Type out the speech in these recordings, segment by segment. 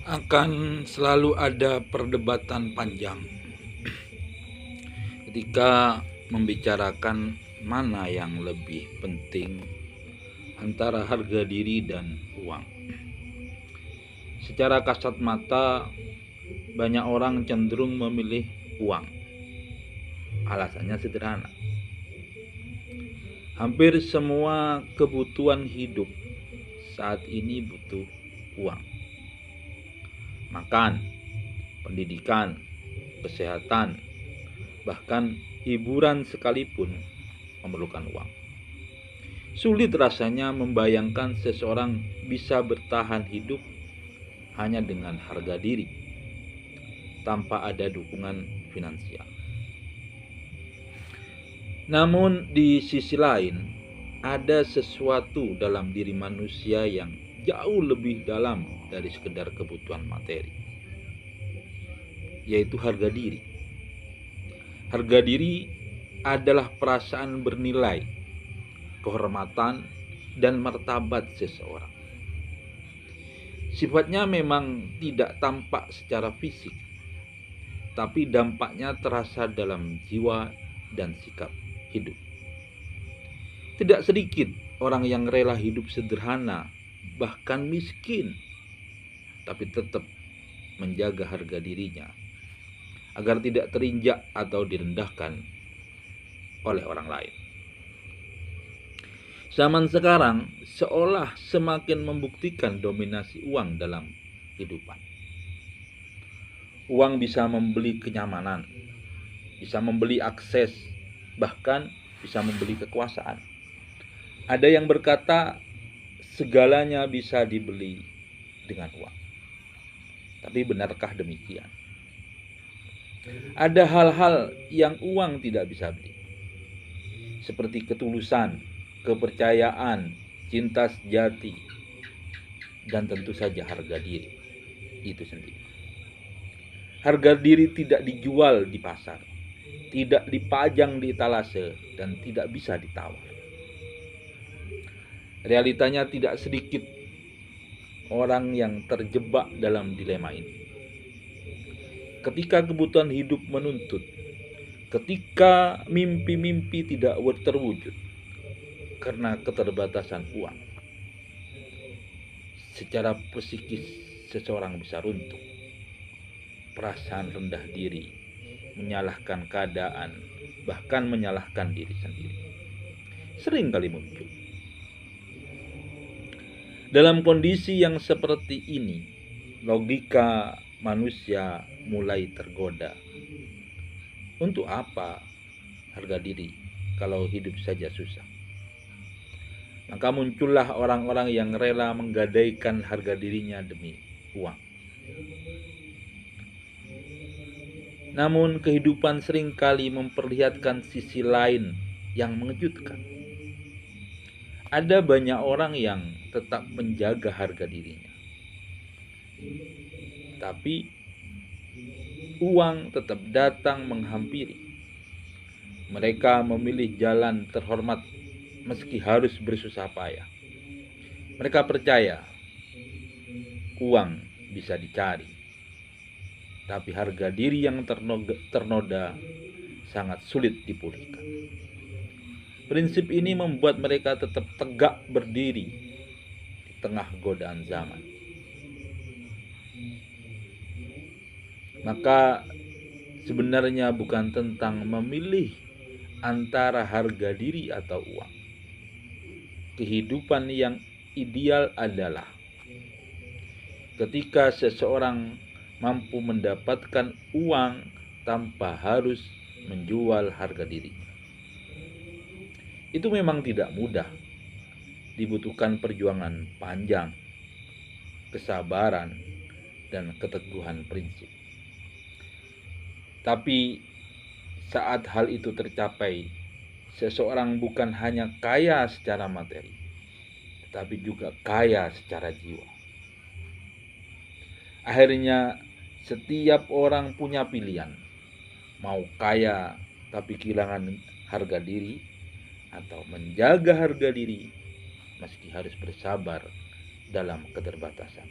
Akan selalu ada perdebatan panjang ketika membicarakan mana yang lebih penting antara harga diri dan uang. Secara kasat mata, banyak orang cenderung memilih uang. Alasannya sederhana. Hampir semua kebutuhan hidup saat ini butuh uang. Makan, pendidikan, kesehatan, bahkan hiburan sekalipun memerlukan uang. Sulit rasanya membayangkan seseorang bisa bertahan hidup hanya dengan harga diri, tanpa ada dukungan finansial. Namun di sisi lain, ada sesuatu dalam diri manusia yang jauh lebih dalam dari sekedar kebutuhan materi, yaitu harga diri. Harga diri adalah perasaan bernilai, kehormatan, dan martabat seseorang. Sifatnya memang tidak tampak secara fisik, tapi dampaknya terasa dalam jiwa dan sikap hidup. Tidak sedikit orang yang rela hidup sederhana, bahkan miskin, tapi tetap menjaga harga dirinya agar tidak terinjak atau direndahkan oleh orang lain. Zaman sekarang seolah semakin membuktikan dominasi uang dalam kehidupan. Uang bisa membeli kenyamanan, bisa membeli akses, bahkan bisa membeli kekuasaan. Ada yang berkata segalanya bisa dibeli dengan uang. Tapi benarkah demikian? Ada hal-hal yang uang tidak bisa beli, seperti ketulusan, kepercayaan, cinta sejati, dan tentu saja harga diri itu sendiri. Harga diri tidak dijual di pasar, tidak dipajang di etalase, dan tidak bisa ditawar. Realitanya tidak sedikit orang yang terjebak dalam dilema ini. Ketika kebutuhan hidup menuntut, ketika mimpi-mimpi tidak terwujud karena keterbatasan uang, secara psikis seseorang bisa runtuh. Perasaan rendah diri, menyalahkan keadaan, bahkan menyalahkan diri sendiri sering kali muncul. Dalam kondisi yang seperti ini, logika manusia mulai tergoda. Untuk apa harga diri kalau hidup saja susah? Maka muncullah orang-orang yang rela menggadaikan harga dirinya demi uang. Namun kehidupan seringkali memperlihatkan sisi lain yang mengejutkan. Ada banyak orang yang tetap menjaga harga dirinya, tapi uang tetap datang menghampiri. Mereka memilih jalan terhormat meski harus bersusah payah. Mereka percaya uang bisa dicari, tapi harga diri yang ternoda sangat sulit dipulihkan. Prinsip ini membuat mereka tetap tegak berdiri di tengah godaan zaman. Maka sebenarnya bukan tentang memilih antara harga diri atau uang. Kehidupan yang ideal adalah ketika seseorang mampu mendapatkan uang tanpa harus menjual harga dirinya. Itu memang tidak mudah. Dibutuhkan perjuangan panjang, kesabaran, dan keteguhan prinsip. Tapi saat hal itu tercapai, seseorang bukan hanya kaya secara materi, tetapi juga kaya secara jiwa. Akhirnya setiap orang punya pilihan, mau kaya tapi kehilangan harga diri, atau menjaga harga diri meski harus bersabar dalam keterbatasan.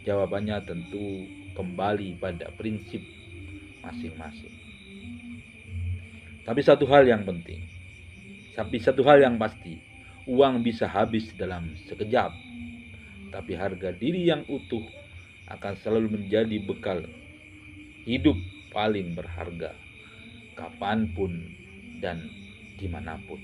Jawabannya tentu kembali pada prinsip masing-masing. Tapi satu hal yang pasti, uang bisa habis dalam sekejap, tapi harga diri yang utuh akan selalu menjadi bekal hidup paling berharga, kapanpun dan dimanapun.